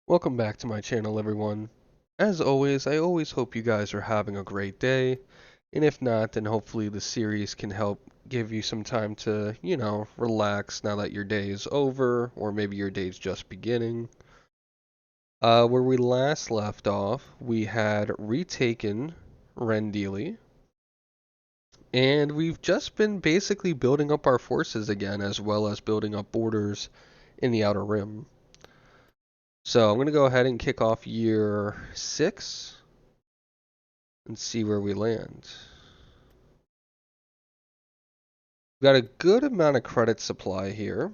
Welcome back to my channel, everyone. As always, I always hope you guys are having a great day, and if not, then hopefully the series can help give you some time to, relax now that your day is over, or maybe your day's just beginning. Where we last left off, we had retaken Rendili, and we've just been basically building up our forces again, as well as building up borders in the Outer Rim. So I'm going to go ahead and kick off year 6 and see where we land. We've got a good amount of credit supply here.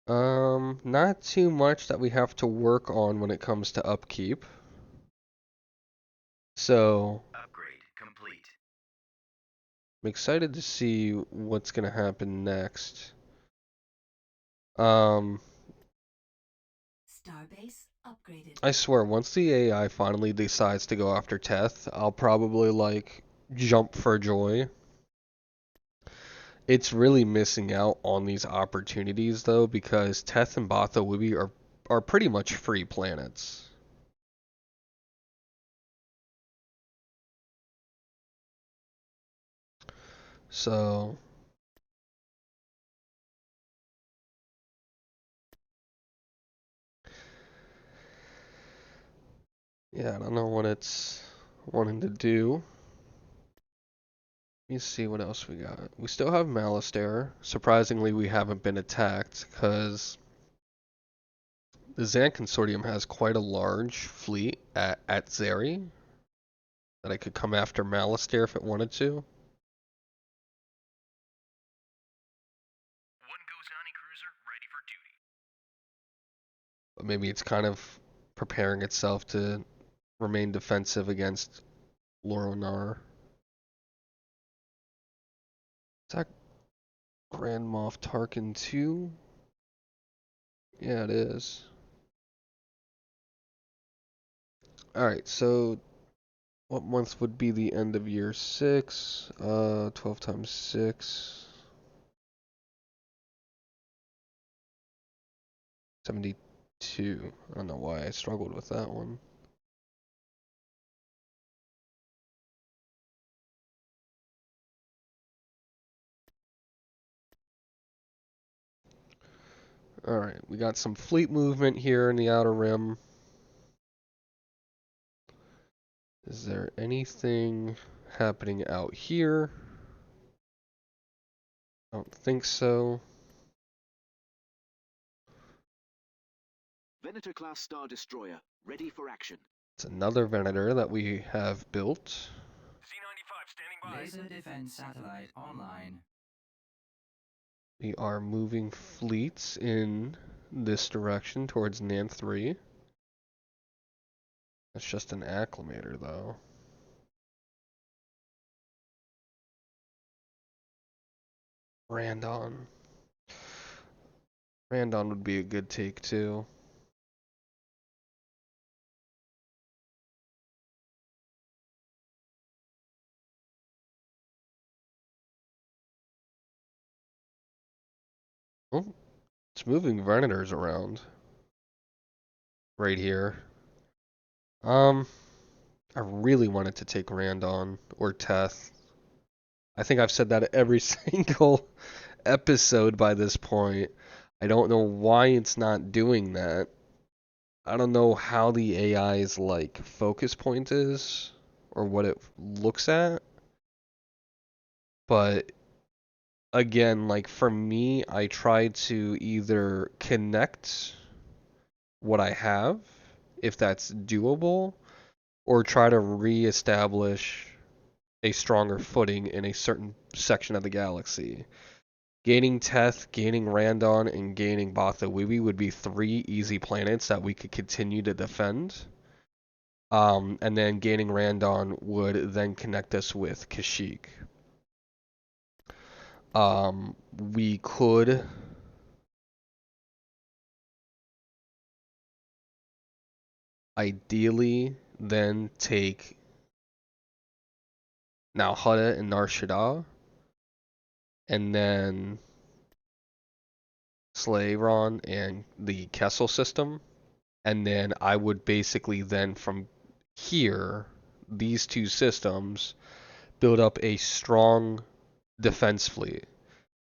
Not too much that we have to work on when it comes to upkeep. So, Upgrade complete. I'm excited to see what's going to happen next. Um, Starbase upgraded. I swear, once the AI finally decides to go after Teth, I'll probably, jump for joy. It's really missing out on these opportunities, though, because Teth and Botha Wooby are pretty much free planets. So, yeah, I don't know what it's wanting to do. Let me see what else we got. We still have Malastare. Surprisingly, we haven't been attacked because the Zan Consortium has quite a large fleet at Zeri that I could come after Malastare if it wanted to. One Gozani cruiser ready for duty. But maybe it's kind of preparing itself to remain defensive against Loronar. Is that Grand Moff Tarkin 2? Yeah, it is. Alright, so what month would be the end of year 6? 12 times 6. 72. I don't know why I struggled with that one. Alright, we got some fleet movement here in the Outer Rim. Is there anything happening out here? I don't think so. Venator-class Star Destroyer, ready for action. It's another Venator that we have built. Z-95 standing by. Laser defense satellite online. We are moving fleets in this direction towards Nan 3. That's just an acclimator, though. Randon. Randon would be a good take, too. Oh, it's moving Venators around. Right here. I really wanted to take Randon or Teth. I think I've said that every single episode by this point. I don't know why it's not doing that. I don't know how the AI's focus point is or what it looks at. But again, for me, I try to either connect what I have, if that's doable, or try to reestablish a stronger footing in a certain section of the galaxy. Gaining Teth, gaining Randon, and gaining Botha Wiwi would be 3 easy planets that we could continue to defend. And then gaining Randon would then connect us with Kashyyyk. We could ideally then take Nalhutta and Nar Shaddaa, and then Slayron and the Kessel system. And then I would basically then from here, these two systems, build up a strong defense fleet.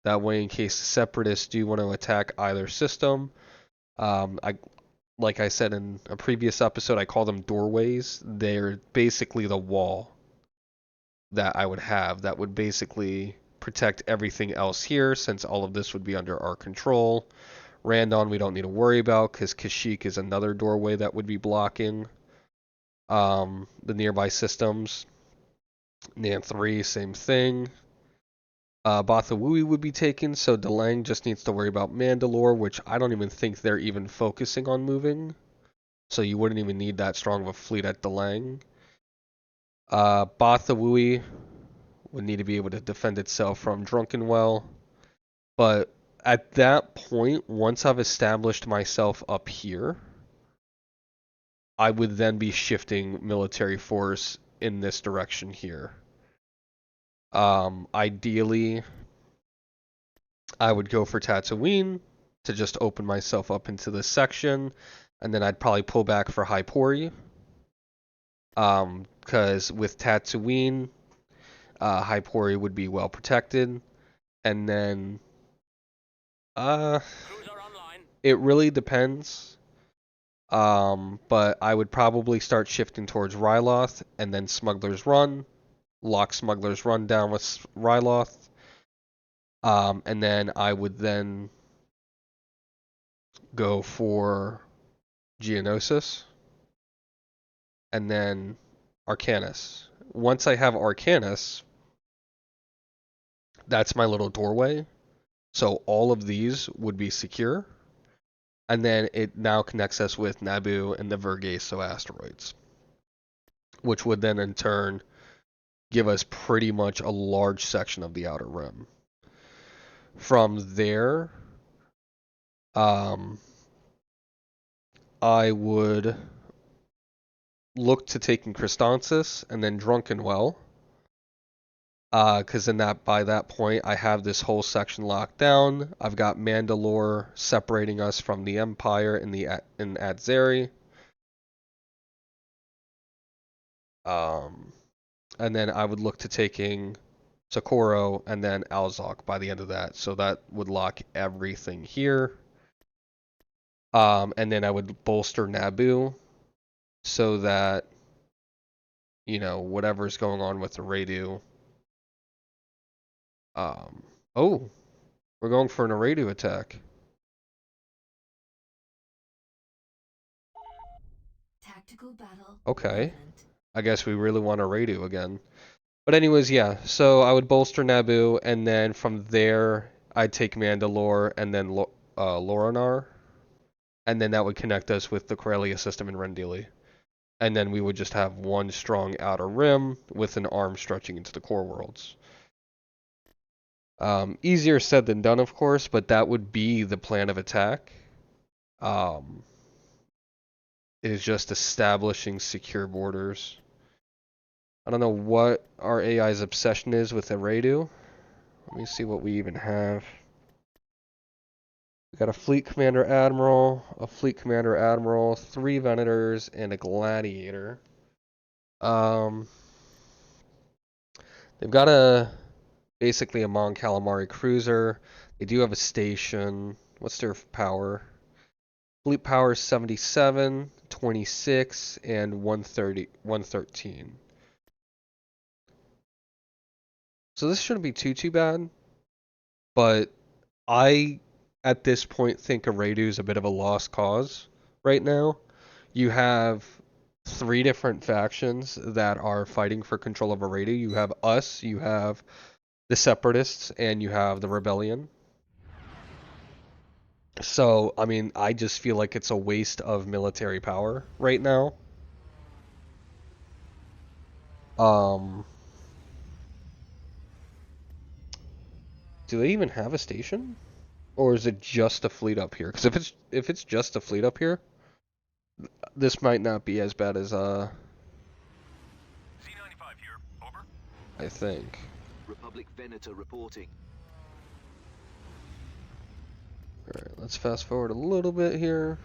That way, in case the Separatists do want to attack either system, I like I said in a previous episode, I call them doorways. They're basically the wall that I would have that would basically protect everything else here, since all of this would be under our control. Randon we don't need to worry about because Kashyyyk is another doorway that would be blocking the nearby systems. Nan 3, same thing. Bothawui would be taken, so Delang just needs to worry about Mandalore, which I don't even think they're even focusing on moving. So you wouldn't even need that strong of a fleet at Delang. Bothawui would need to be able to defend itself from Drunkenwell. But at that point, once I've established myself up here, I would then be shifting military force in this direction here. Ideally, I would go for Tatooine to just open myself up into this section, and then I'd probably pull back for Hypori. Because with Tatooine, Hypori would be well protected, and then it really depends. But I would probably start shifting towards Ryloth, and then Smuggler's Run, lock Smuggler's Run down with Ryloth. And then I would then go for Geonosis, and then Arcanus. Once I have Arcanus, that's my little doorway. So all of these would be secure. And then it now connects us with Naboo and the Vergaso asteroids, which would then in turn give us pretty much a large section of the Outer Rim. From there, I would look to taking Christansis and then Drunkenwell, because by that point I have this whole section locked down. I've got Mandalore separating us from the Empire in Adzeri. And then I would look to taking Socorro and then Alzok by the end of that. So that would lock everything here. And then I would bolster Naboo so that, whatever's going on with the Radu. Oh, we're going for an Radu attack. Tactical battle. Okay. I guess we really want a Radu again. But anyways, yeah. So I would bolster Naboo, and then from there, I'd take Mandalore, and then Loranar. And then that would connect us with the Corellia system in Rendili. And then we would just have one strong outer rim with an arm stretching into the core worlds. Easier said than done, of course, but that would be the plan of attack. Is just establishing secure borders. I don't know what our AI's obsession is with Eridu. Let me see what we even have. We got a Fleet Commander Admiral, a Fleet Commander Admiral, 3 Venators, and a Gladiator. They've got basically a Mon Calamari cruiser. They do have a station. What's their power? Fleet power is 77, 26, and 113. So this shouldn't be too bad. But I, at this point, think Eridu is a bit of a lost cause right now. You have 3 different factions that are fighting for control of Eridu. You have us, you have the Separatists, and you have the Rebellion. So, I mean, I just feel like it's a waste of military power right now. Do they even have a station? Or is it just a fleet up here? Because if it's just a fleet up here, this might not be as bad as C95 here. Over. I think. Republic Venator reporting. Alright, let's fast forward a little bit here.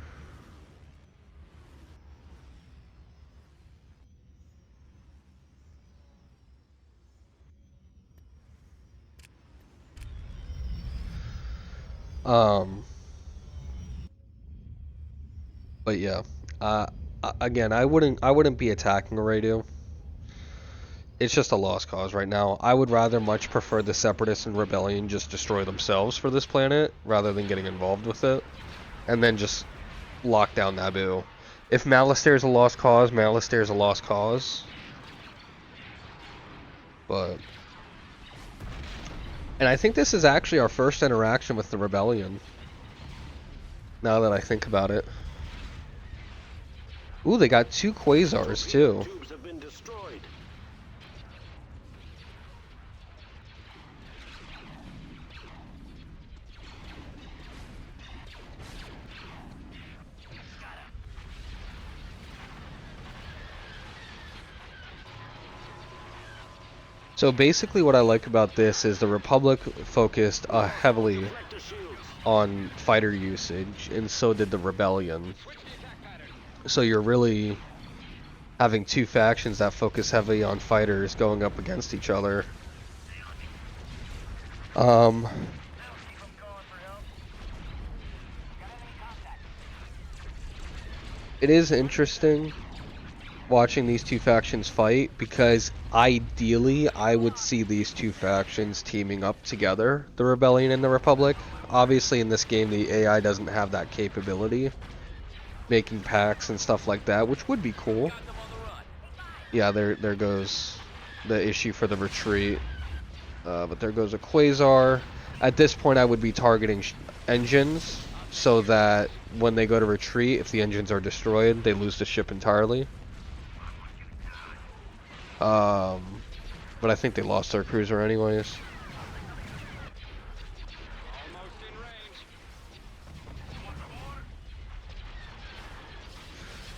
Um, but yeah, again, I wouldn't be attacking a radio. It's just a lost cause right now. I would rather much prefer the Separatists and Rebellion just destroy themselves for this planet rather than getting involved with it, and then just lock down Naboo. If Malastare is a lost cause, Malastare is a lost cause. But, and I think this is actually our first interaction with the Rebellion. Now that I think about it. Ooh, they got 2 Quasars too. Tubes have been destroyed. So basically what I like about this is the Republic focused heavily Reflector shields. on fighter usage, and so did the Rebellion. So you're really having 2 factions that focus heavily on fighters going up against each other. It is interesting watching these 2 factions fight, because ideally I would see these 2 factions teaming up together, the Rebellion and the Republic. Obviously in this game the AI doesn't have that capability, making pacts and stuff like that, which would be cool. Yeah, there goes the issue for the retreat. But there goes a Quasar. At this point I would be targeting engines, so that when they go to retreat, if the engines are destroyed, they lose the ship entirely. But I think they lost their cruiser anyways.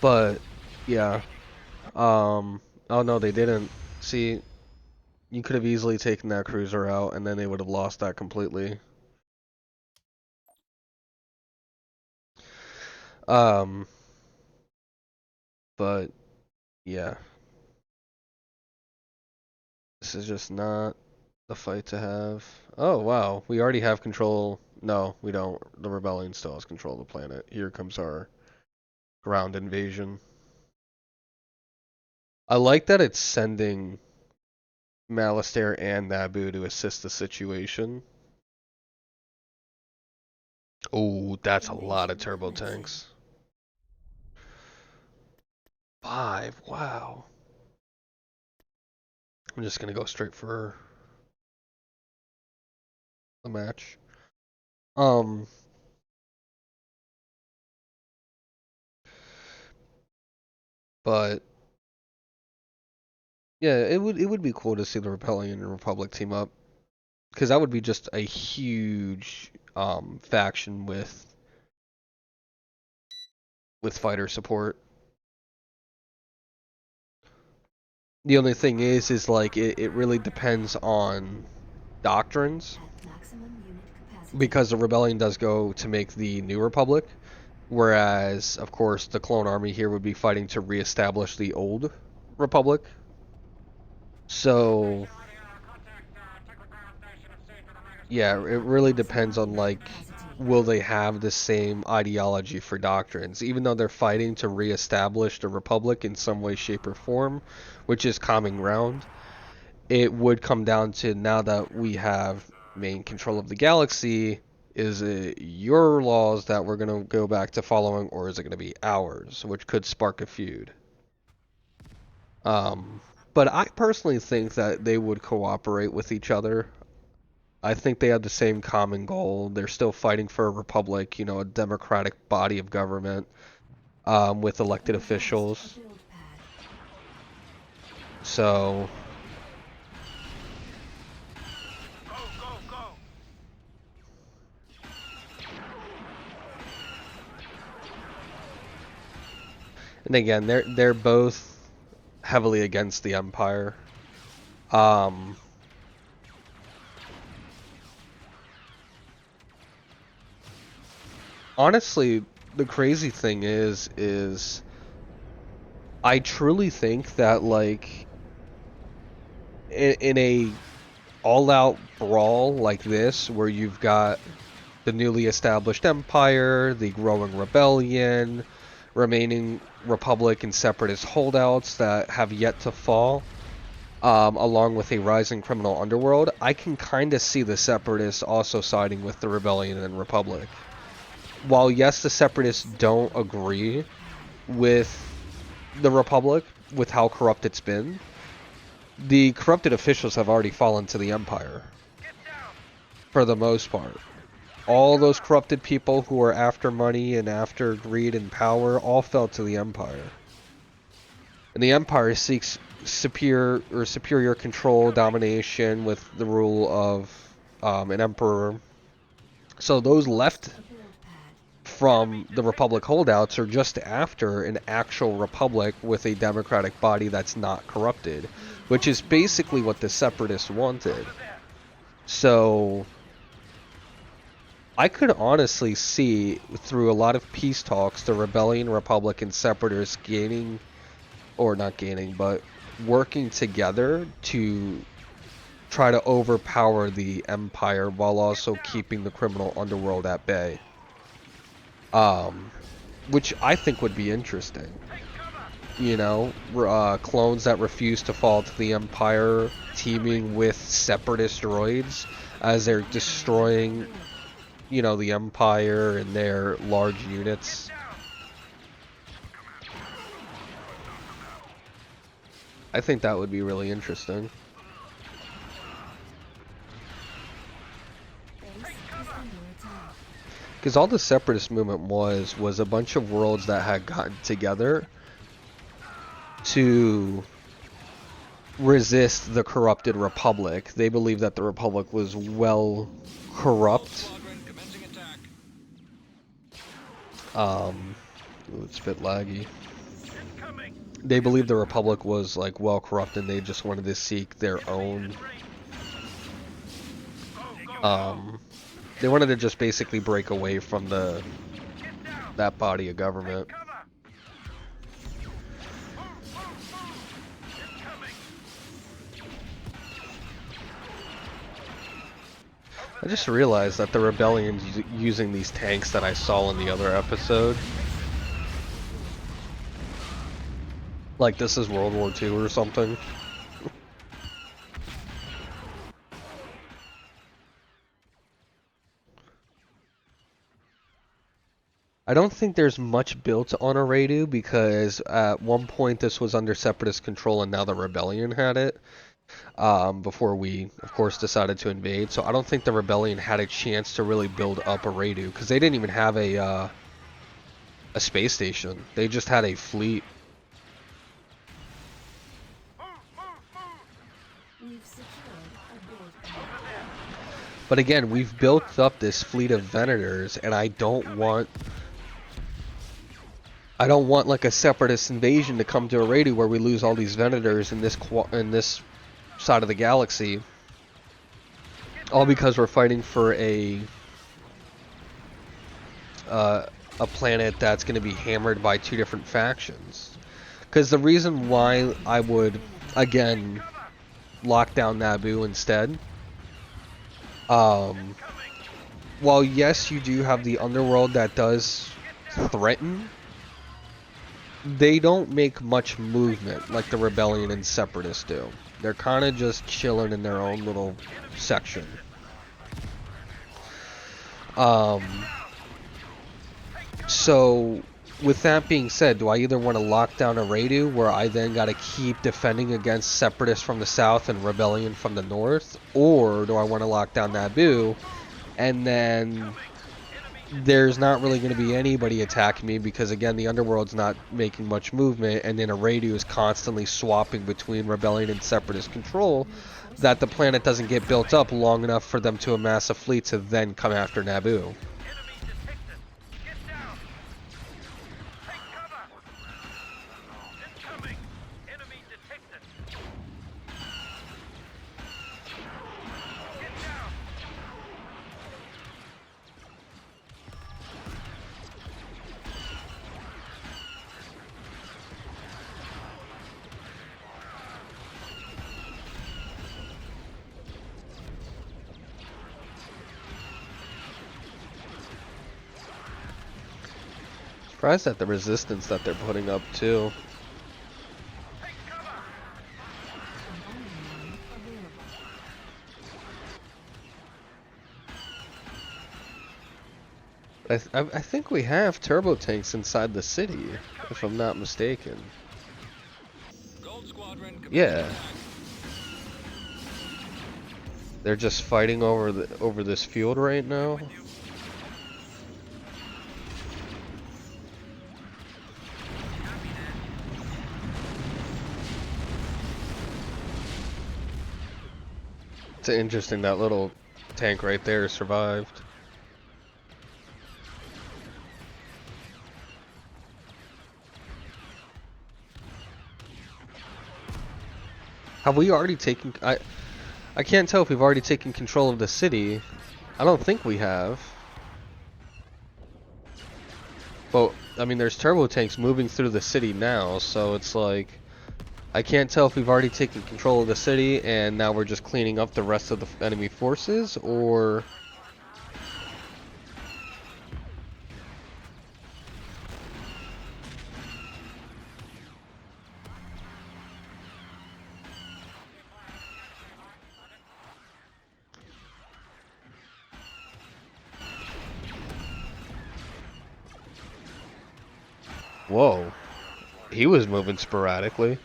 But yeah. Oh no, they didn't. See, you could have easily taken that cruiser out and then they would have lost that completely. But yeah. This is just not the fight to have. Oh wow, we already have control. No, we don't. The Rebellion still has control of the planet. Here comes our ground invasion. I like that it's sending Malastare and Naboo to assist the situation. Oh, that's a lot of turbo tanks. 5, wow. I'm just gonna go straight for the match. But yeah, it would be cool to see the Rebellion and Republic team up, because that would be just a huge faction with fighter support. The only thing is like it really depends on doctrines, At maximum unit capacity. because the Rebellion does go to make the New Republic, whereas of course the clone army here would be fighting to reestablish the Old Republic. So yeah, it really depends on like, will they have the same ideology for doctrines, even though they're fighting to reestablish the Republic in some way, shape, or form, which is common ground. It would come down to, now that we have main control of the galaxy, is it your laws that we're going to go back to following, or is it going to be ours, which could spark a feud. But I personally think that they would cooperate with each other. I think they have the same common goal. They're still fighting for a republic, a democratic body of government, with elected officials. Build pad. So, Go, go, go! and again, they're both heavily against the Empire. honestly, the crazy thing is I truly think that like in a all-out brawl like this, where you've got the newly established empire, the growing rebellion, remaining republic and separatist holdouts that have yet to fall, along with a rising criminal underworld, I can kind of see the separatists also siding with the rebellion and republic. While yes, the separatists don't agree with the republic, with how corrupt it's been, the corrupted officials have already fallen to the empire for the most part. All those corrupted people who are after money and after greed and power all fell to the empire. And the empire seeks superior control, domination with the rule of an emperor. So those left from the republic holdouts are just after an actual republic with a democratic body that's not corrupted, which is basically what the separatists wanted. So I could honestly see through a lot of peace talks the rebellion, republic, and separatists gaining, or not gaining, but working together to try to overpower the empire while also keeping the criminal underworld at bay. Which I think would be interesting. You know, clones that refuse to fall to the empire teaming with separatist droids as they're destroying, you know, the empire and their large units. I think that would be really interesting. Because all the separatist movement was a bunch of worlds that had gotten together to resist the corrupted republic. They believed that the republic was well corrupt. It's a bit laggy. They believed the republic was like well corrupt and they just wanted to seek their own they wanted to just basically break away from that body of government. I just realized that the rebellion's using these tanks that I saw in the other episode. Like this is World War II or something. I don't think there's much built on Aredu because at one point this was under Separatist control and now the rebellion had it. Before we, of course, decided to invade. So I don't think the rebellion had a chance to really build up Aredu because they didn't even have a space station. They just had a fleet. But again, we've built up this fleet of Venators, and I don't want like a Separatist invasion to come to Aredu where we lose all these Venators in this side of the galaxy, all because we're fighting for a planet that's going to be hammered by two different factions. Because the reason why I would again lock down Naboo instead, while yes, you do have the underworld that does threaten, they don't make much movement like the rebellion and separatists do. They're kind of just chilling in their own little section. So with that being said, do I either want to lock down Aredu, where I then got to keep defending against separatists from the south and rebellion from the north, or do I want to lock down Naboo, and then there's not really going to be anybody attacking me because, again, the underworld's not making much movement, and then Aredu is constantly swapping between rebellion and separatist control, that the planet doesn't get built up long enough for them to amass a fleet to then come after Naboo. Surprised at the resistance that they're putting up too. Take cover! Abandoned unit available. I think we have turbo tanks inside the city, if I'm not mistaken. Gold Squadron, Yeah, they're just fighting over this field right now. It's interesting that little tank right there survived. Have we already taken? I can't tell if we've already taken control of the city. I don't think we have. But I mean, there's turbo tanks moving through the city now, so it's like I can't tell if we've already taken control of the city and now we're just cleaning up the rest of the enemy forces, or whoa, he was moving sporadically.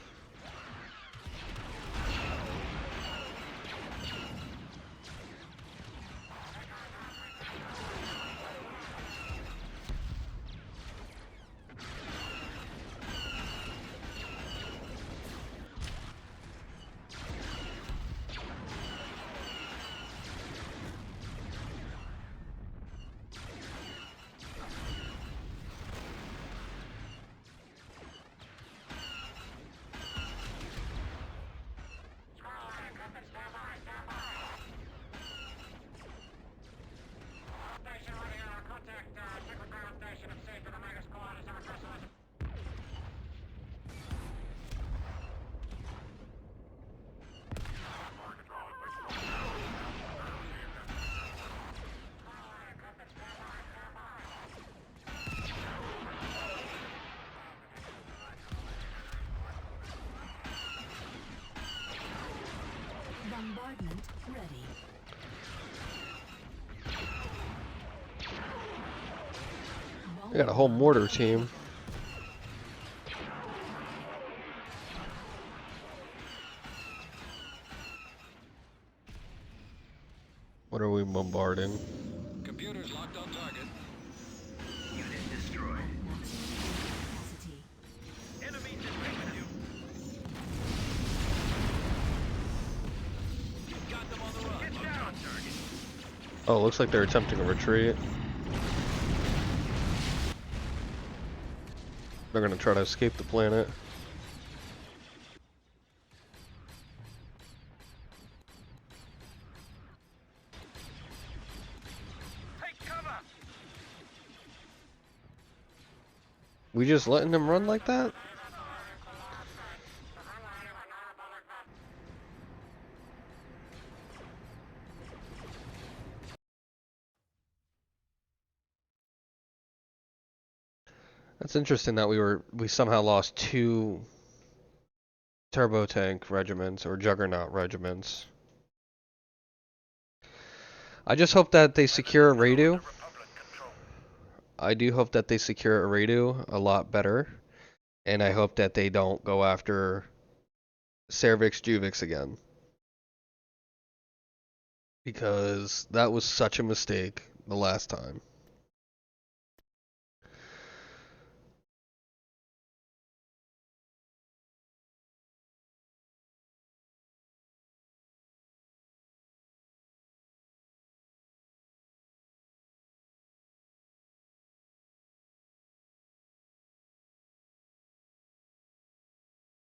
Bombardment ready. We got a whole mortar team. What are we bombarding? computers locked on target. Unit destroyed. Maximum capacity. Enemy detected you. You've got them on the run. Get down, target. Oh, looks like they're attempting a retreat. They're gonna try to escape the planet. Take cover! We just letting them run like that? That's interesting that we somehow lost 2 turbo tank regiments or juggernaut regiments. I just hope that they secure a radio. Republic control. I do hope that they secure a radio a lot better, and I hope that they don't go after Cervix Juvix again, because that was such a mistake the last time.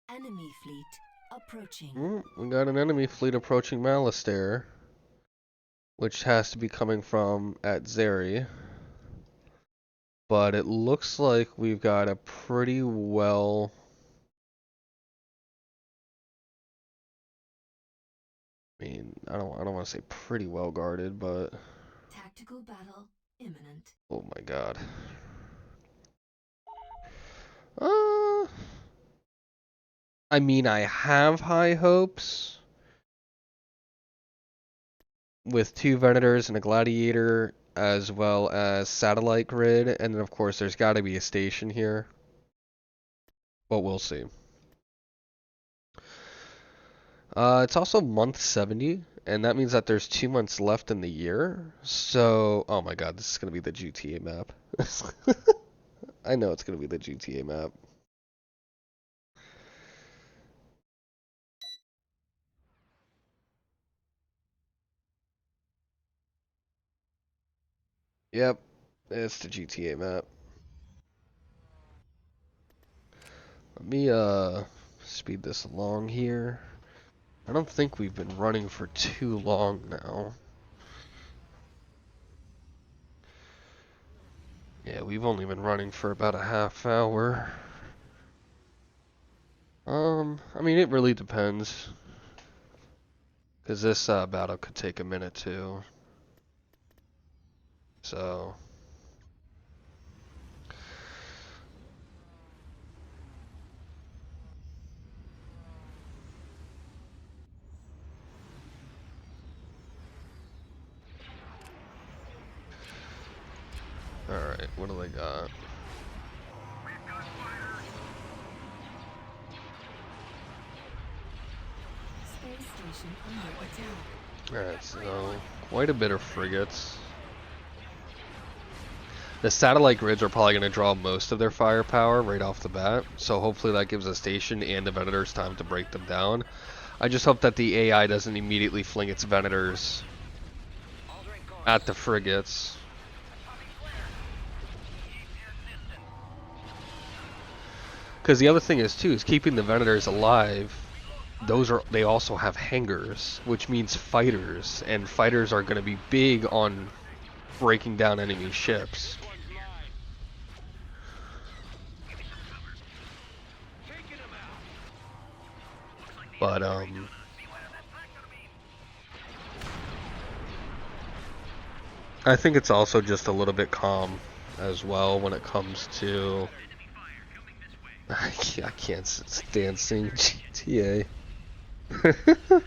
Enemy fleet approaching. We got an enemy fleet approaching Malastare, which has to be coming from at Zeri. But it looks like we've got a pretty well... I mean, I don't want to say pretty well guarded, but Tactical battle imminent. oh my god. Uh, I mean, I have high hopes with 2 Venators and a Gladiator, as well as satellite grid, and then of course there's got to be a station here. But we'll see. It's also month 70, and that means that there's 2 months left in the year. So, oh my god, this is gonna be the GTA map. I know it's gonna be the GTA map. Yep, it's the GTA map. Let me speed this along here. I don't think we've been running for too long now. Yeah, we've only been running for about a half hour. I mean, it really depends. Because this battle could take a minute too. So. Alright, what do they got? Space station under attack. Alright, so quite a bit of frigates. The satellite grids are probably going to draw most of their firepower right off the bat, so hopefully that gives a station and the Venators time to break them down. I just hope that the AI doesn't immediately fling its Venators at the frigates. Because the other thing is too, is keeping the Venators alive. They also have hangars, which means fighters, and fighters are going to be big on breaking down enemy ships. But I think it's also just a little bit calm as well when it comes to. I can't stand seeing GTA. The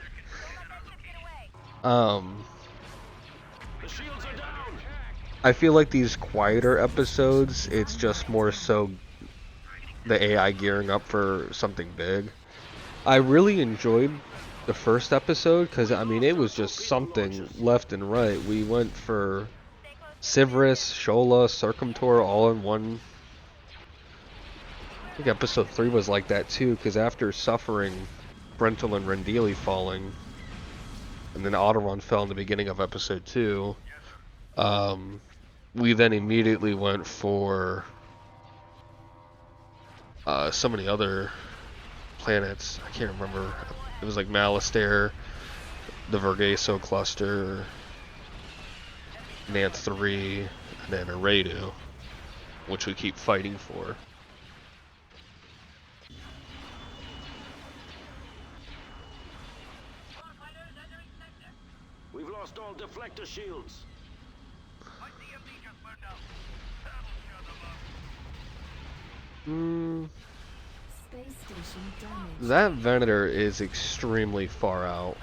shields are down. I feel like these quieter episodes, it's just more so the AI gearing up for something big. I really enjoyed the first episode because, I mean, it was just something left and right. We went for Sivris, Shola, Circumtor all in one. I think episode 3 was like that too, because after suffering Brental and Rendili falling, and then Otteron fell in the beginning of episode 2, we then immediately went for so many other planets. I can't remember. It was like Malastare, the Vergaso cluster, Nanth 3, and then Eredu, which we keep fighting for. We've lost all deflector shields. Space station damaged. That Venator is extremely far out.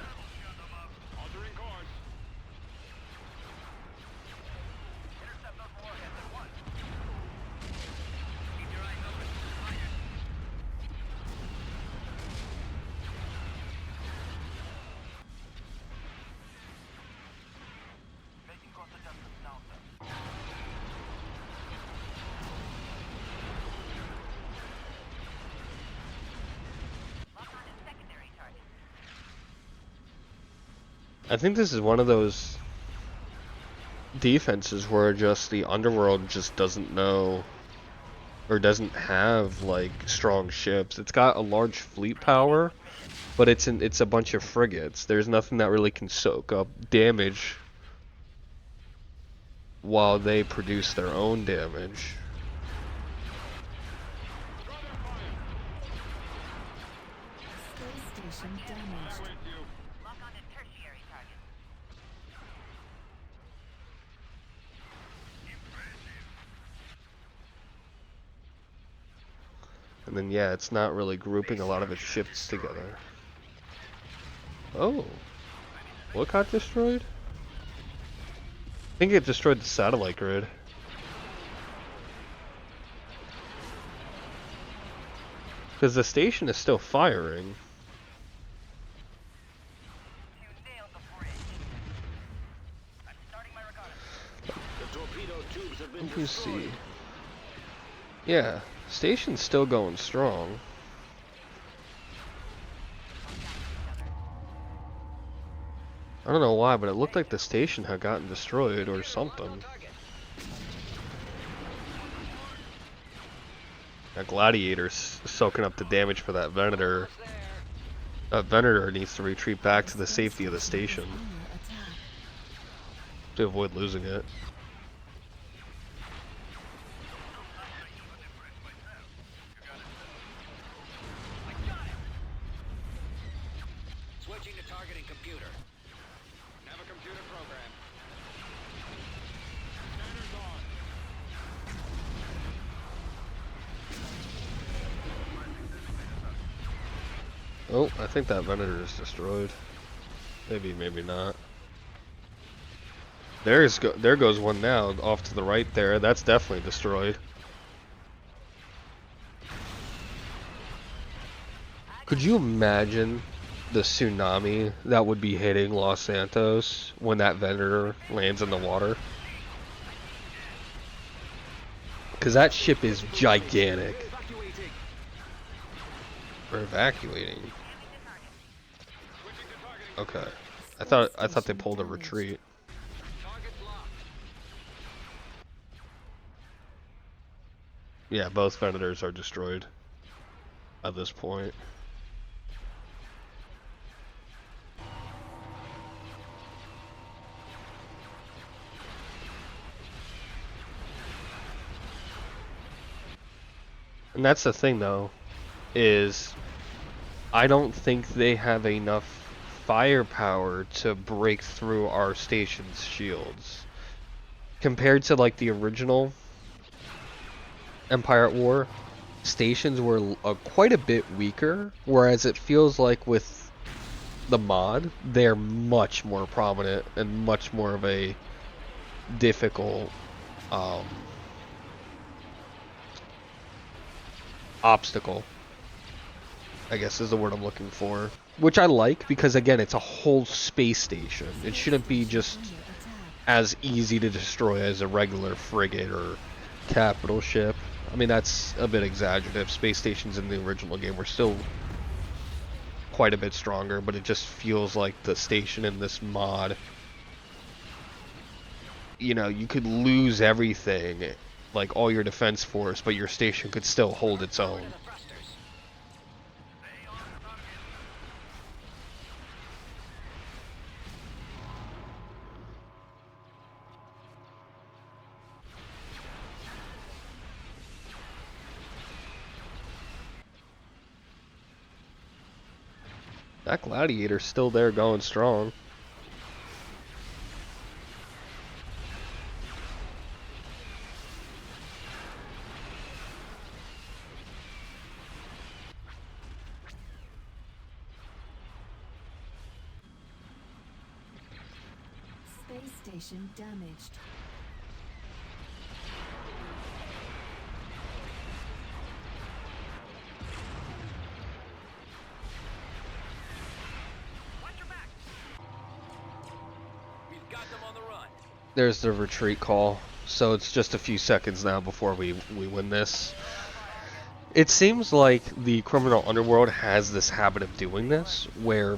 I think this is one of those defenses where just the underworld just doesn't know or doesn't have like strong ships. It's got a large fleet power, but it's a bunch of frigates. There's nothing that really can soak up damage while they produce their own damage. Space station damaged. And then, yeah, it's not really grouping a lot of its ships together. Oh. What got destroyed? I think it destroyed the satellite grid. Because the station is still firing. You nailed the bridge. I'm starting my reconnaissance. The torpedo tubes have been Let me destroyed. see. Yeah, station's still going strong. I don't know why, but it looked like the station had gotten destroyed or something. That gladiator's soaking up the damage for that Venator. That Venator needs to retreat back to the safety of the station Under attack. to avoid losing it. Switching to targeting computer. Have a computer program. Scanners on. Oh, I think that Venator is destroyed. Maybe, maybe not. There goes one now, off to the right there. That's definitely destroyed. Could you imagine the tsunami that would be hitting Los Santos when that Venator lands in the water? Because that ship is gigantic. We're evacuating. Okay. I thought they pulled a retreat. Target locked. Yeah, both Venators are destroyed at this point. And that's the thing though, is I don't think they have enough firepower to break through our station's shields. Compared to like the original Empire at War, stations were quite a bit weaker, whereas it feels like with the mod, they're much more prominent and much more of a difficult obstacle, I guess is the word I'm looking for. Which I like because, again, it's a whole space station. It shouldn't be just Under attack. as easy to destroy as a regular frigate or capital ship. I mean, that's a bit exaggerative. Space stations in the original game were still quite a bit stronger, but it just feels like the station in this mod, you know, you could lose everything, like all your defense force, but your station could still hold its own. That gladiator's still there going strong. Space station damaged. Watch your back. We've got them on the run. There's the retreat call. So it's just a few seconds now before we win this. It seems like the criminal underworld has this habit of doing this, where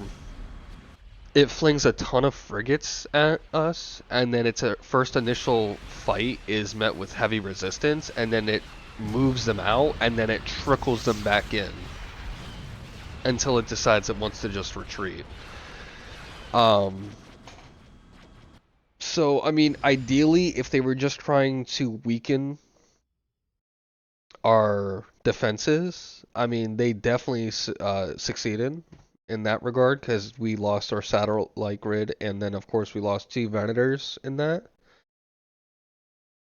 it flings a ton of frigates at us, and then its first initial fight is met with heavy resistance, and then it moves them out, and then it trickles them back in until it decides it wants to just retreat. So, I mean, ideally, if they were just trying to weaken our defenses, I mean, they definitely succeeded in that regard because we lost our satellite grid, and then, of course, we lost 2 Venators in that.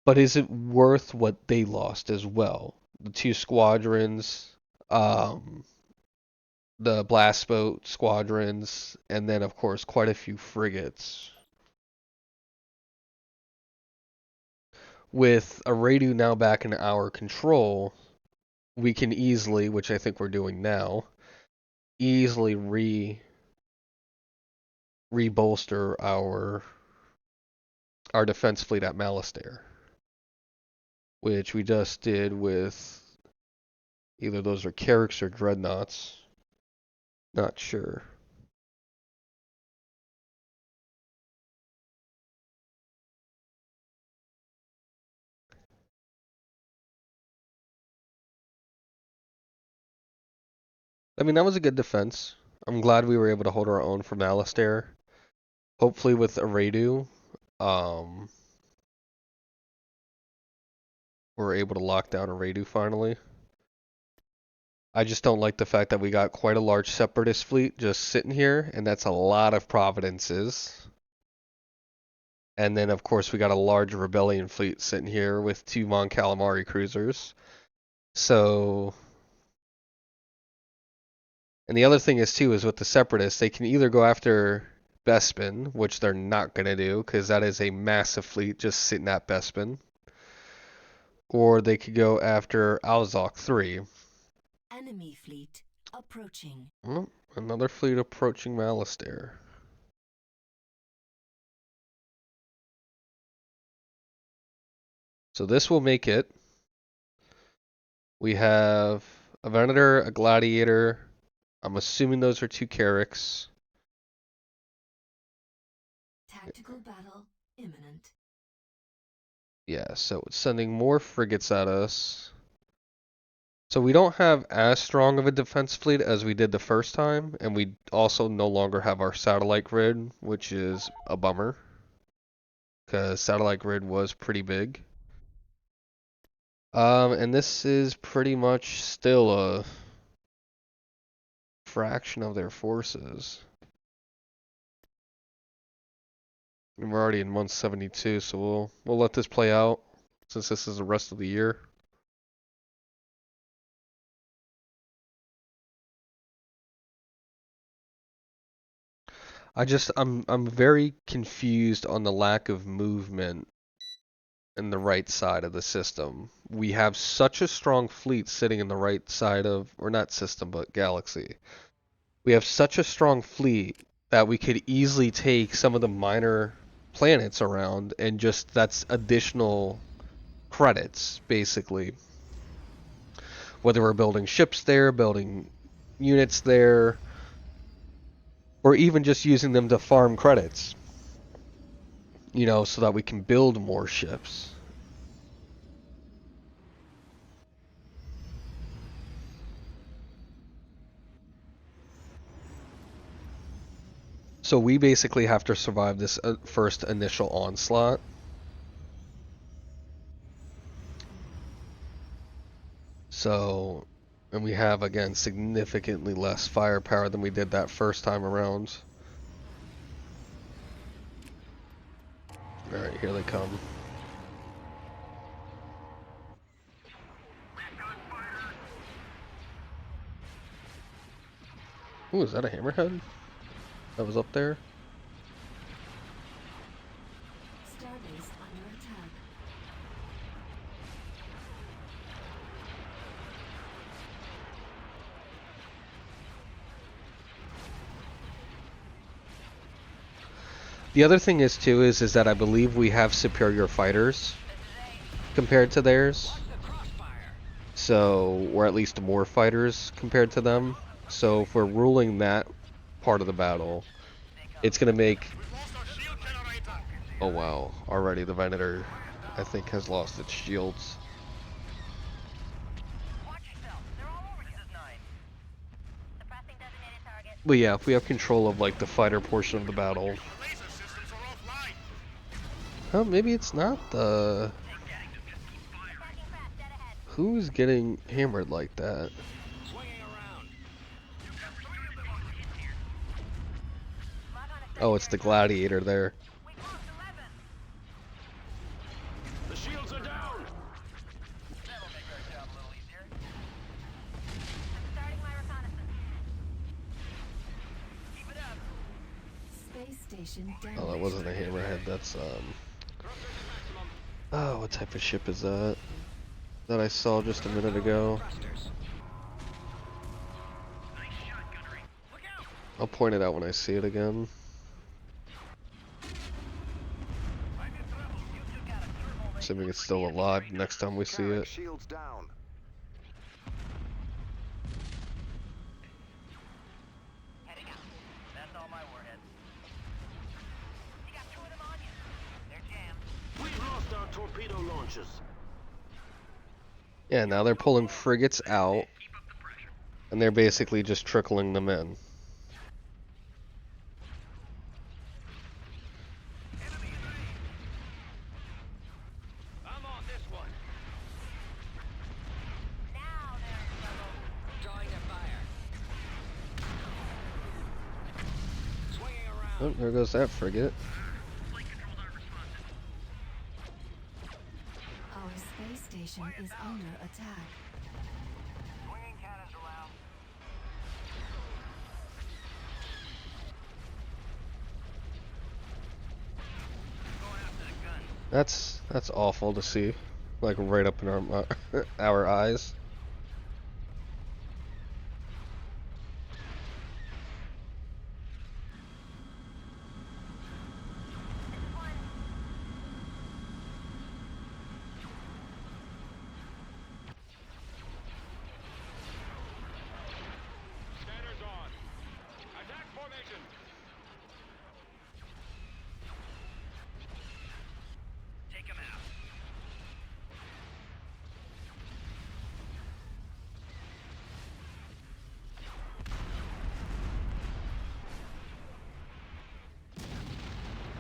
But is it worth what they lost as well? The 2 squadrons, um, the blast boat squadrons, and then of course quite a few frigates. With Aradu now back in our control, we can easily, which I think we're doing now, easily re-bolster our defense fleet at Malastare, which we just did with either those are Carracks or Dreadnoughts. Not sure. I mean, that was a good defense. I'm glad we were able to hold our own from Malastare. Hopefully with Aradu, um, we're able to lock down Aradu finally. I just don't like the fact that we got quite a large Separatist fleet just sitting here, and that's a lot of Providences. And then, of course, we got a large Rebellion fleet sitting here with 2 Mon Calamari cruisers. So, and the other thing is, too, is with the Separatists, they can either go after Bespin, which they're not going to do, because that is a massive fleet just sitting at Bespin. Or they could go after Alzok 3. Enemy fleet approaching. Oh, another fleet approaching Malastare. So this will make it. We have a Venator, a Gladiator. I'm assuming those are 2 Carracks. Tactical battle imminent. Yeah, so it's sending more frigates at us. So we don't have as strong of a defense fleet as we did the first time, and we also no longer have our satellite grid, which is a bummer, because satellite grid was pretty big. And this is pretty much still a fraction of their forces. And we're already in month 72, so we'll let this play out since this is the rest of the year. I'm very confused on the lack of movement in the right side of the system. We have such a strong fleet sitting in the right side of, or not system, but galaxy. We have such a strong fleet that we could easily take some of the minor planets around and just, that's additional credits, basically. Whether we're building ships there, building units there, or even just using them to farm credits, you know, so that we can build more ships. So we basically have to survive this first initial onslaught. So, and we have, again, significantly less firepower than we did that first time around. Alright, here they come. Ooh, is that a hammerhead that was up there? Starbase under attack. The other thing is too is that I believe we have superior fighters compared to theirs. So, or at least more fighters compared to them. So if we're ruling that part of the battle, it's gonna make. Oh wow! Already the Venator, I think, has lost its shields. Watch yourself. They're all over you, 9. Suppressing designated target. But yeah, if we have control of like the fighter portion of the battle. Oh, maybe it's not the. Attacking fast, dead ahead. Who's getting hammered like that? Swinging around. Lock on a Oh, it's the Gladiator there. We crossed 11. The shields are down. That'll make our job a little easier. station Oh, that damaged. wasn't a hammerhead. That's Thrusters at maximum. oh, what type of ship is that? That I saw just a minute ago. Thrusters. I'll point it out when I see it again. Assuming it's still alive next time we see it. Shields down. Heading out. That's all my warheads. You got two of them on you. They're jammed. We've lost our torpedo launchers. Yeah, now they're pulling frigates out, and they're basically just trickling them in. I'm on this one. Now they're in trouble. Drawing their fire. Swinging around. Oh, there goes that frigate. Our space station is under attack. Swinging cannons around. Going after the gun. That's awful to see, like right up in our our eyes. Scanners on. Attack formation. Take him out.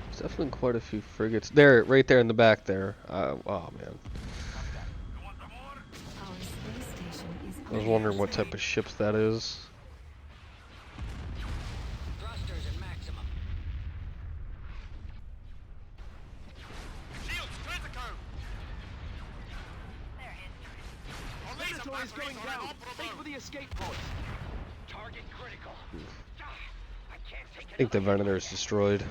There's definitely quite a few frigates. There, right there in the back there. Oh man, Our space station is I was under wondering what attack. type of ships that is. Thrusters at maximum. Shields, Tritico. They're history. Venator is going down. Make for the escape pods. Target critical. I can't take I think the Venator is destroyed.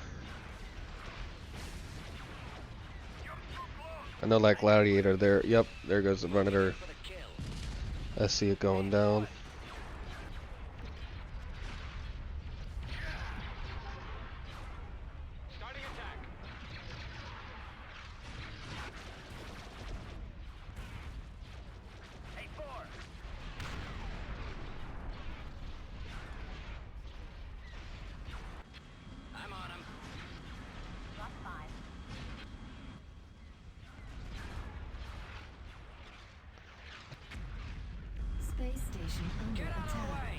I know that Gladiator there. Yep, there goes the Venator. for the kill. I see it going down. Starting attack. Hey, four. I'm on him. Drop five. Space station under Get out of the attack. way.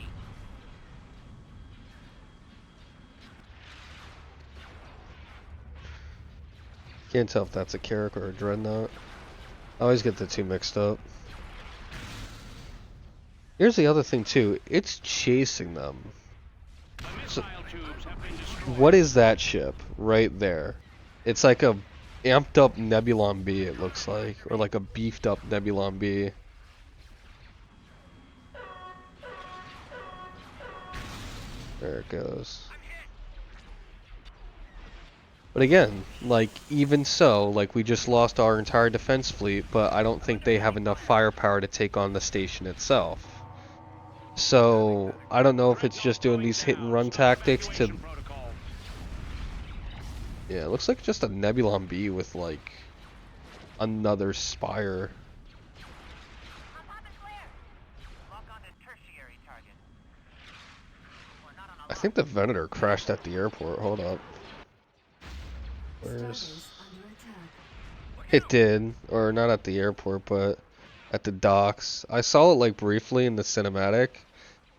Can't tell if that's a Carrack or a Dreadnought. I always get the two mixed up. Here's the other thing too. It's chasing them. The missile tubes have been destroyed. What is that ship right there? It's like a amped up Nebulon B, it looks like, or like a beefed up Nebulon B. There it goes. But again, like, even so, like, we just lost our entire defense fleet, but I don't think they have enough firepower to take on the station itself. So, I don't know if it's just doing these hit and run tactics to... Protocol. Yeah, it looks like just a Nebulon B with, like, another spire. I'm popping clear. Lock on to tertiary target. We're not on a I think the Venator crashed at the airport. Hold up. Where's... Starbase under attack. It did. Or not at the airport, but at the docks. I saw it, like, briefly in the cinematic.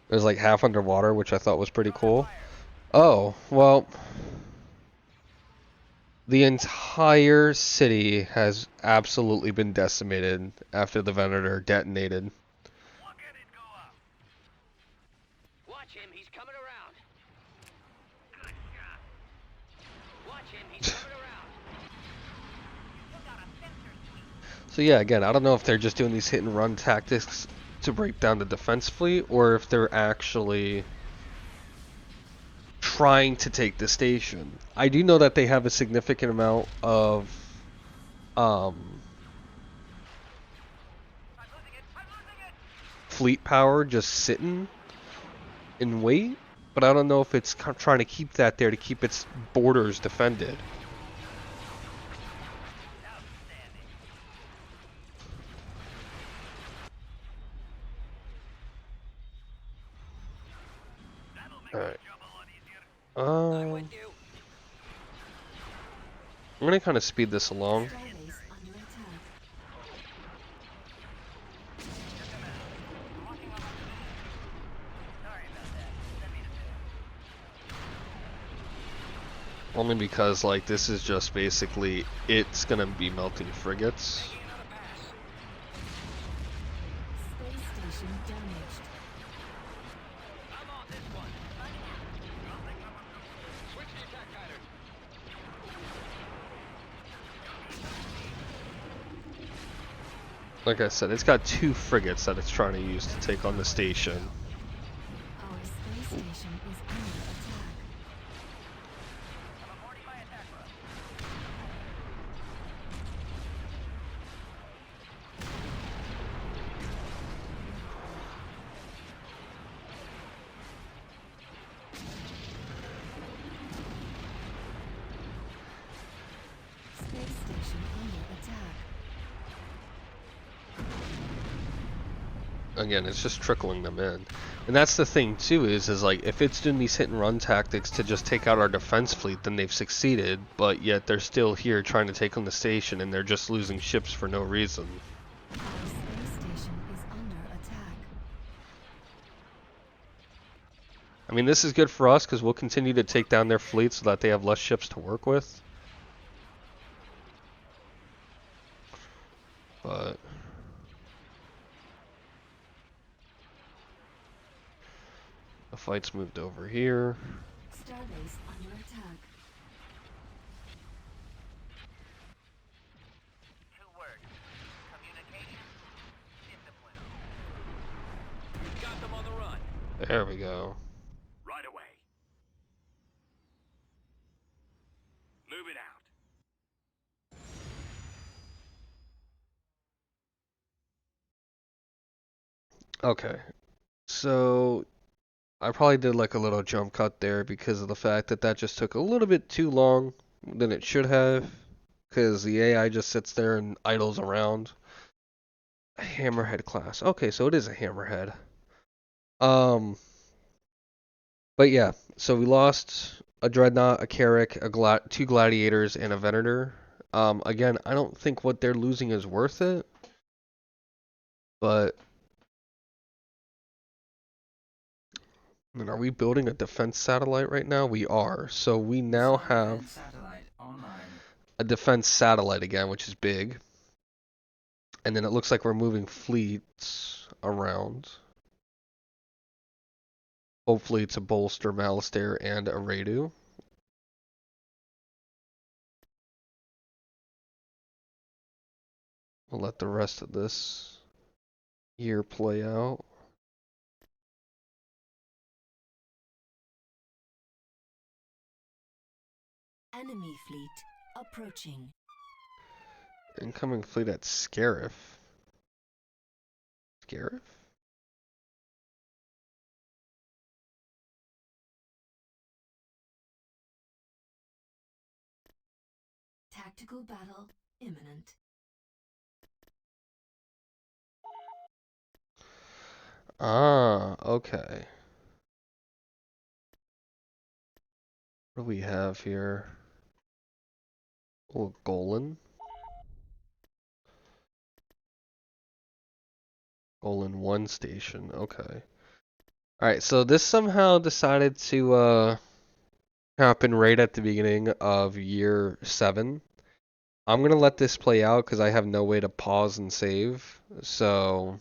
It was, like, half underwater, which I thought was pretty cool. Oh, well... The entire city has absolutely been decimated after the Venator detonated. Look at it go up. Watch him, he's coming around. Good shot. Watch him, he's coming around. Took out a sensor suite. So yeah, again, I don't know if they're just doing these hit and run tactics to break down the defense fleet, or if they're actually trying to take the station. I do know that they have a significant amount of um, fleet power just sitting in wait, but I don't know if it's trying to keep that there to keep its borders defended. Alright. I'm with you. I'm gonna kind of speed this along. Starbase under attack. Only because, like, this is just basically, it's gonna be melting frigates. Space station damaged. I'm on this one. Switch the attack fighter. Like I said, it's got 2 frigates that it's trying to use to take on the station. Our space station is under attack. Space station under attack. Again, it's just trickling them in. And that's the thing too, is like, if it's doing these hit and run tactics to just take out our defense fleet, then they've succeeded, but yet they're still here trying to take on the station and they're just losing ships for no reason. Our space station is under attack. I mean, this is good for us because we'll continue to take down their fleet so that they have less ships to work with. But the fight's moved over here. Starbase under attack. Two words. Communication. Discipline. We've got them on the run. There we go. Right away. Move it out. Okay. So I probably did like a little jump cut there because of the fact that that just took a little bit too long than it should have, because the AI just sits there and idles around. Hammerhead class. Okay, so it is a hammerhead. But yeah, so we lost a dreadnought, a carrack, two gladiators, and a venator. Again, I don't think what they're losing is worth it, but I mean, are we building a defense satellite right now? We are. So we now have Satellite online. a defense satellite again, which is big. And then it looks like we're moving fleets around. Hopefully to bolster Malastare and Aredu. We'll let the rest of this year play out. Enemy fleet approaching. Incoming fleet at Scarif. Scarif? Tactical battle imminent. Ah, okay. What do we have here? Oh, Golan. Golan 1 station, okay. Alright, so this somehow decided to happen right at the beginning of year 7. I'm gonna let this play out because I have no way to pause and save. So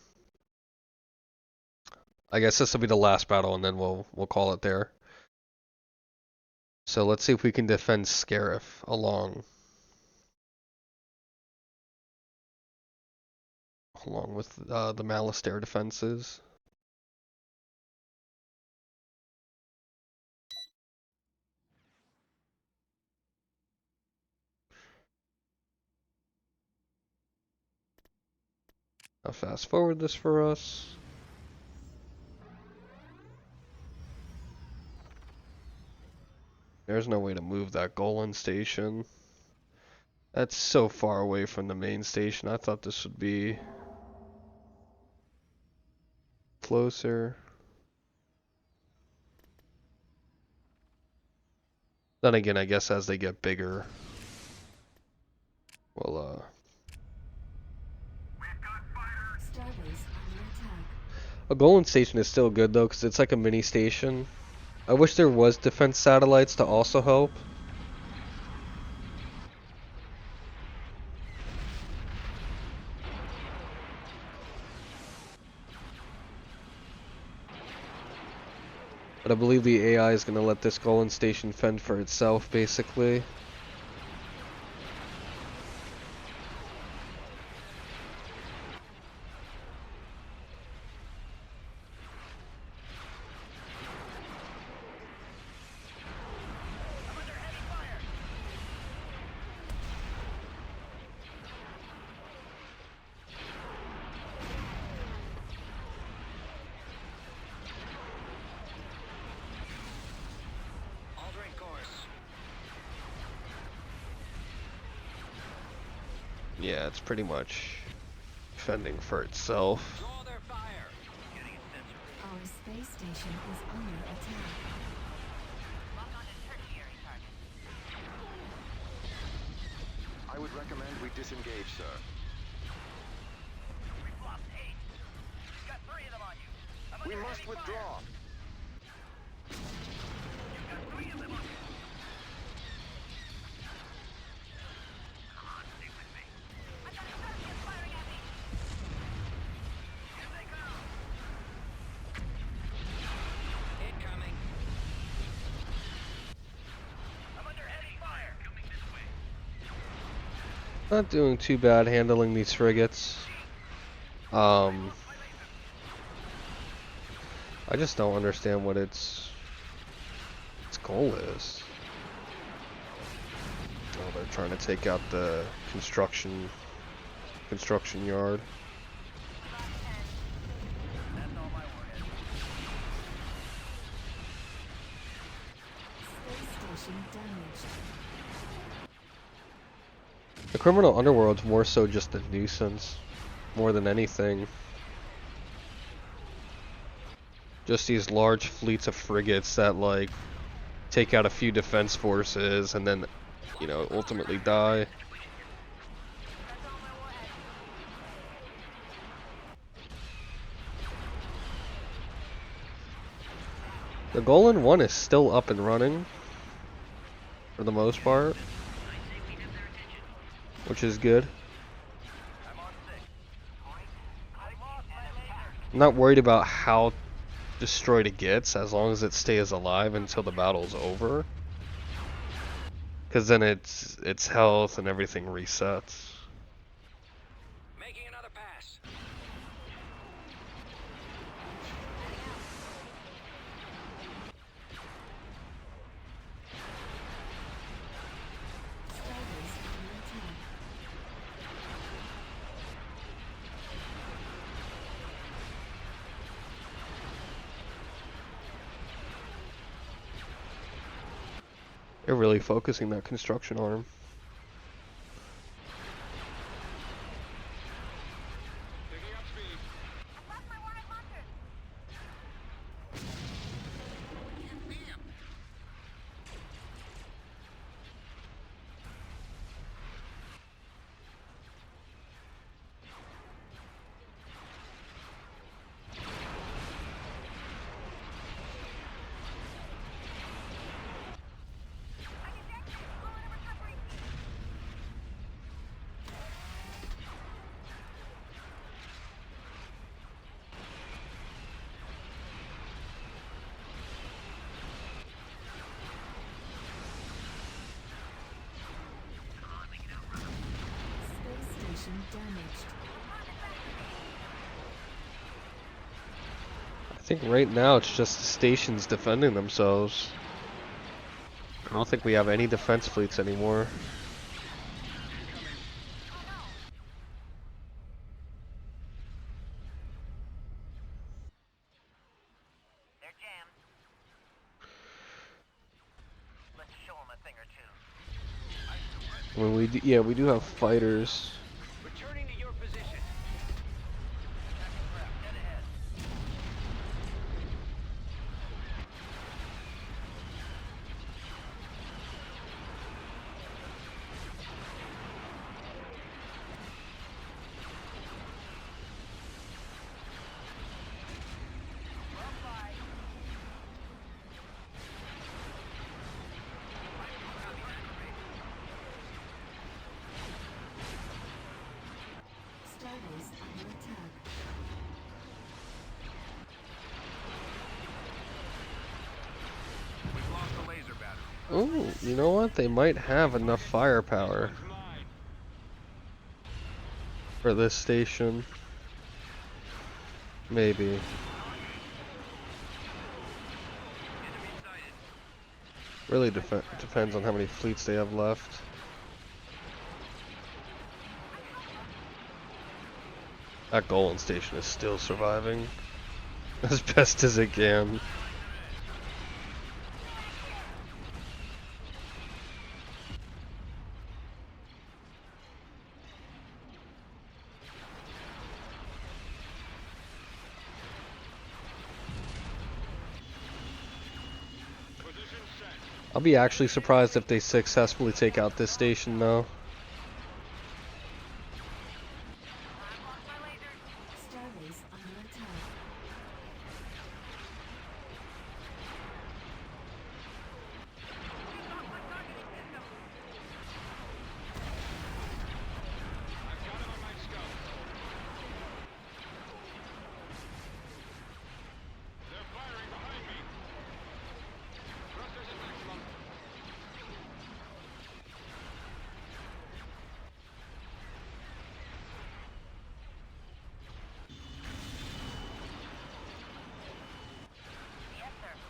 I guess this will be the last battle and then we'll call it there. So let's see if we can defend Scarif along with the Malastare defenses. I'll fast forward this for us. There's no way to move that Golan station. That's so far away from the main station. I thought this would be closer. Then again, I guess as they get bigger, well, Starbase under attack. a Golan station is still good though, because it's like a mini station. I wish there was defense satellites to also help. But I believe the AI is going to let this Golan station fend for itself, basically. Altering course. Yeah, it's pretty much fending for itself. Draw their fire. Getting a sensor read. Our space station is under attack. Lock on to tertiary target. I would recommend we disengage, sir. We've lost 8. You've got 3 of them on you. I'm We under must heavy withdraw. Fire. You've got 3 of them on you. Come on, stay with me. I got Separatists firing at me. Here they go. Incoming. I'm under heavy fire. Coming this way. Not doing too bad handling these frigates. I just don't understand what its goal is. Oh, they're trying to take out the construction yard. That's all my warheads. Space station damaged. The criminal underworld's more so just a nuisance, more than anything. Just these large fleets of frigates that like take out a few defense forces and then, you know, ultimately die. That's all my warheads. The Golan 1 is still up and running, for the most part, which is good. I'm on 6. I lost my laser. I'm not worried about how destroyed it gets, as long as it stays alive until the battle's over. Because then its health and everything resets. Making another pass. Starbase under attack. They're really focusing that construction arm. I lost my warhead launcher. I detected it. Call it a recovery. Space station damaged. I think right now it's just the stations defending themselves. I don't think we have any defense fleets anymore. thing or two. I mean, yeah, we do have fighters. Returning to your position. Attacking craft, dead ahead. Starbase under attack. We've lost the laser battery. Oh, you know what? They might have enough firepower for this station. Maybe. Enemy sighted. Really depends on how many fleets they have left. That Golan station is still surviving as best as it can. I'll be actually surprised if they successfully take out this station though. Starbase under attack.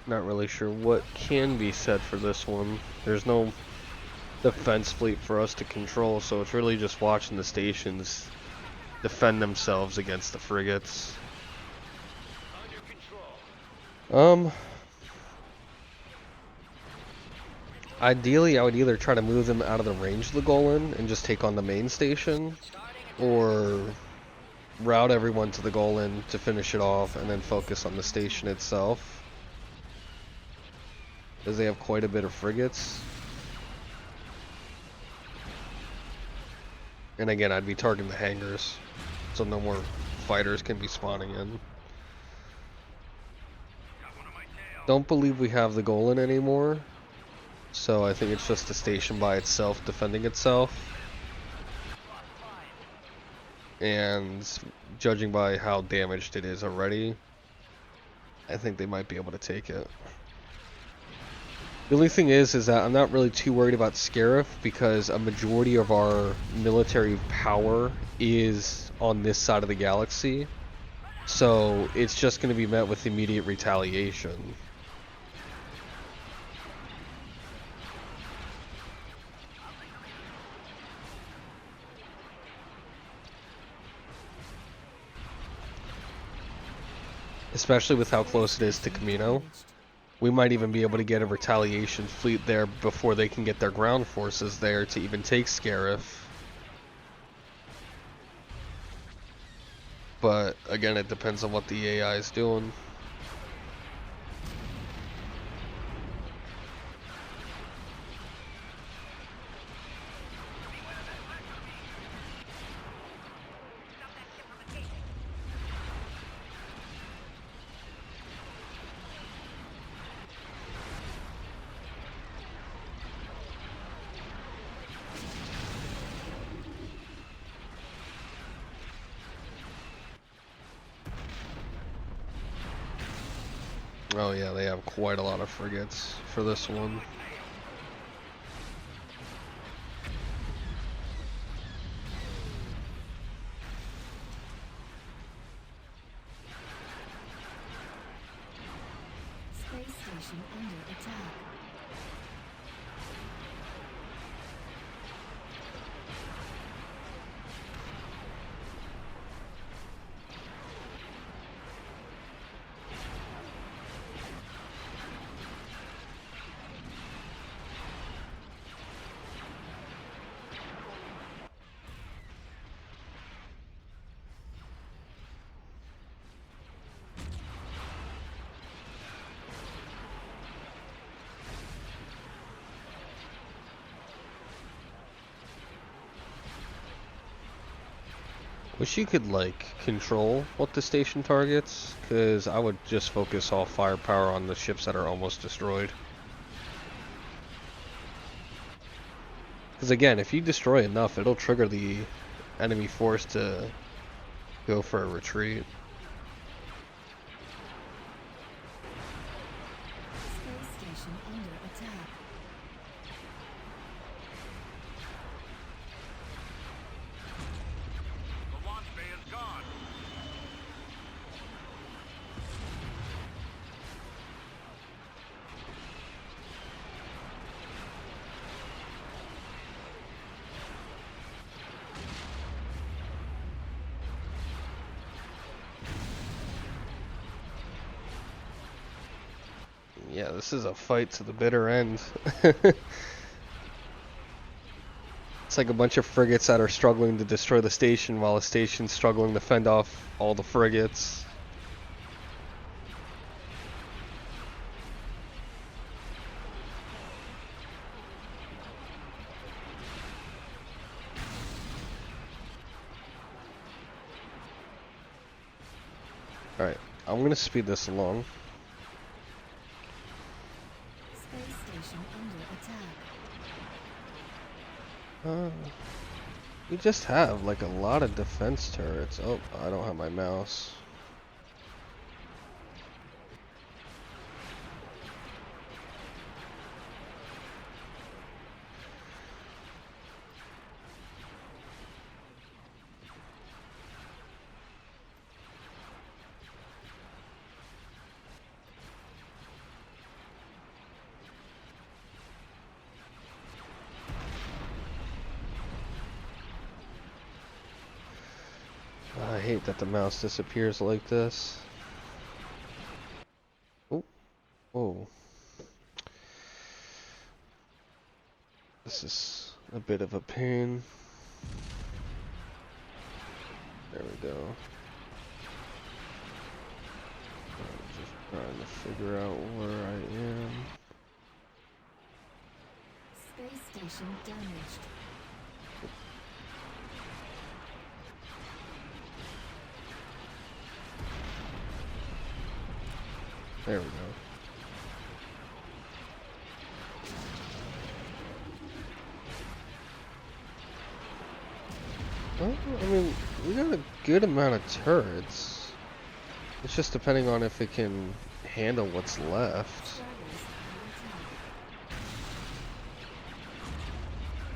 Not really sure what can be said for this one. There's no defense fleet for us to control, so it's really just watching the stations defend themselves against the frigates. Under control. Ideally I would either try to move them out of the range of the Golan and just take on the main station, or route everyone to the Golan to finish it off and then focus on the station itself, because they have quite a bit of frigates. And again, I'd be targeting the hangars, so no more fighters can be spawning in. Got one on my tail. Don't believe we have the Golan anymore, so I think it's just the station by itself defending itself. And judging by how damaged it is already, I think they might be able to take it. The only thing is that I'm not really too worried about Scarif, because a majority of our military power is on this side of the galaxy. So it's just going to be met with immediate retaliation. Especially with how close it is to Camino. We might even be able to get a retaliation fleet there before they can get their ground forces there to even take Scarif. But again, it depends on what the AI is doing. Oh yeah, they have quite a lot of frigates for this one. Space station under attack. Wish you could, like, control what the station targets, because I would just focus all firepower on the ships that are almost destroyed. Because again, if you destroy enough, it'll trigger the enemy force to go for a retreat. Space station under attack. The launch bay is gone. Yeah, this is a fight to the bitter end. It's like a bunch of frigates that are struggling to destroy the station while the station's struggling to fend off all the frigates. Alright, I'm gonna speed this along. Space station under attack. We just have like a lot of defense turrets. Oh, I don't have my mouse. I hate that the mouse disappears like this. Oh, whoa. This is a bit of a pain. There we go. I'm just trying to figure out where I am. Space station damaged. There we go. Well, I mean, we got a good amount of turrets. It's just depending on if it can handle what's left. Drivers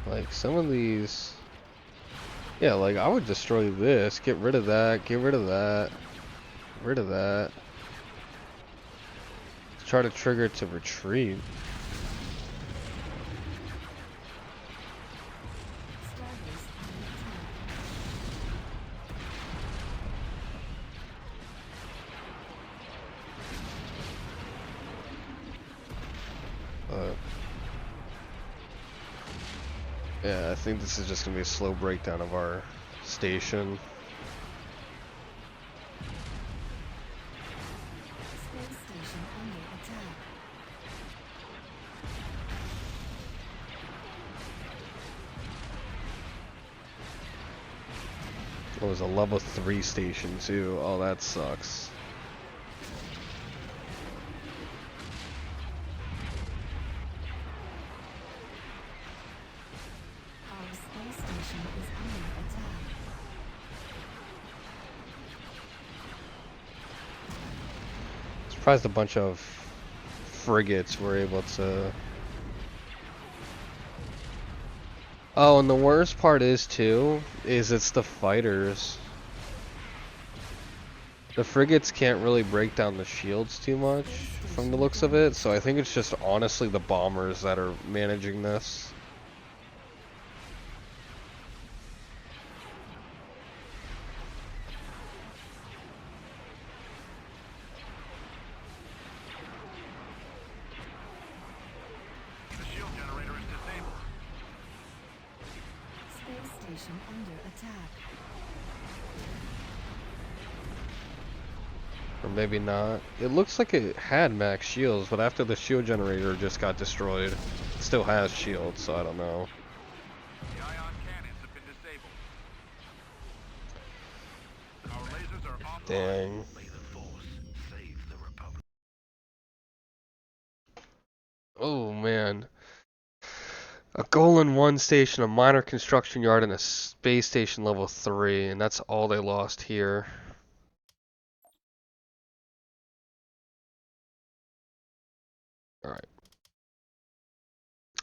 under attack. Like, some of these... Yeah, like, I would destroy this. Get rid of that. Get rid of that. Get rid of that. Try to trigger it to retreat. Drivers under attack. Yeah, I think this is just gonna be a slow breakdown of our station. Space station under attack. It was a level 3 station too. Oh, that sucks. Our space station is under attack. Surprised a bunch of frigates were able to... Oh, and the worst part is too, is it's the fighters. The frigates can't really break down the shields too much from the looks of it, so I think it's just honestly the bombers that are managing this. The shield generator is disabled. Space station under attack. Or maybe not. It looks like it had max shields, but after the shield generator just got destroyed, it still has shields, so I don't know. The ion cannons have been disabled. Dang. May the Force save the Republic. Oh man. A Golan 1 station, a minor construction yard, and a space station level 3, and that's all they lost here. Alright.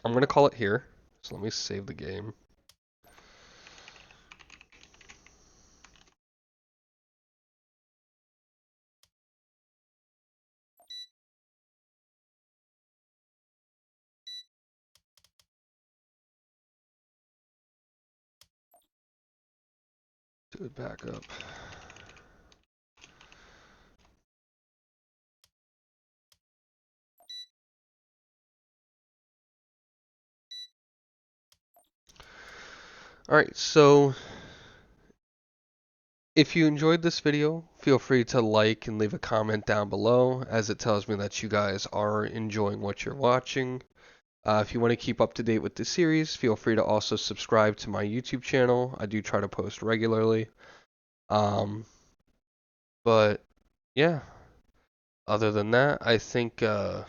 I'm gonna call it here. So let me save the game. Do it back up. Alright, so if you enjoyed this video, feel free to like and leave a comment down below, as it tells me that you guys are enjoying what you're watching. If you want to keep up to date with the series, feel free to also subscribe to my YouTube channel. I do try to post regularly. Um, but yeah, other than that, I think the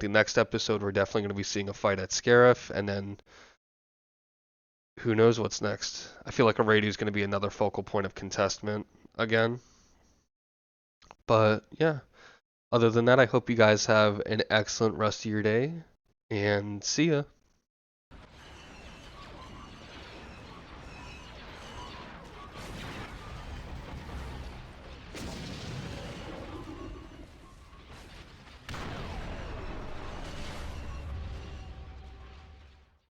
next episode we're definitely going to be seeing a fight at Scarif, and then who knows what's next. I feel like Aradu is going to be another focal point of contestment again. But yeah, other than that, I hope you guys have an excellent rest of your day, and see ya.